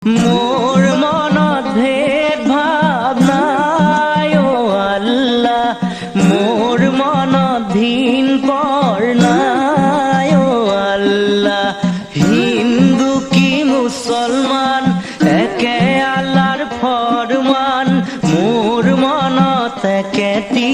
মোর মনত ভেদ ভাব নাই ও আল্লাহ, মোর মনত ভিন পর নাই ও আল্লাহ। হিন্দু কি মুসলমান একে আল্লাহর ফরমান, মোর মনত একেটি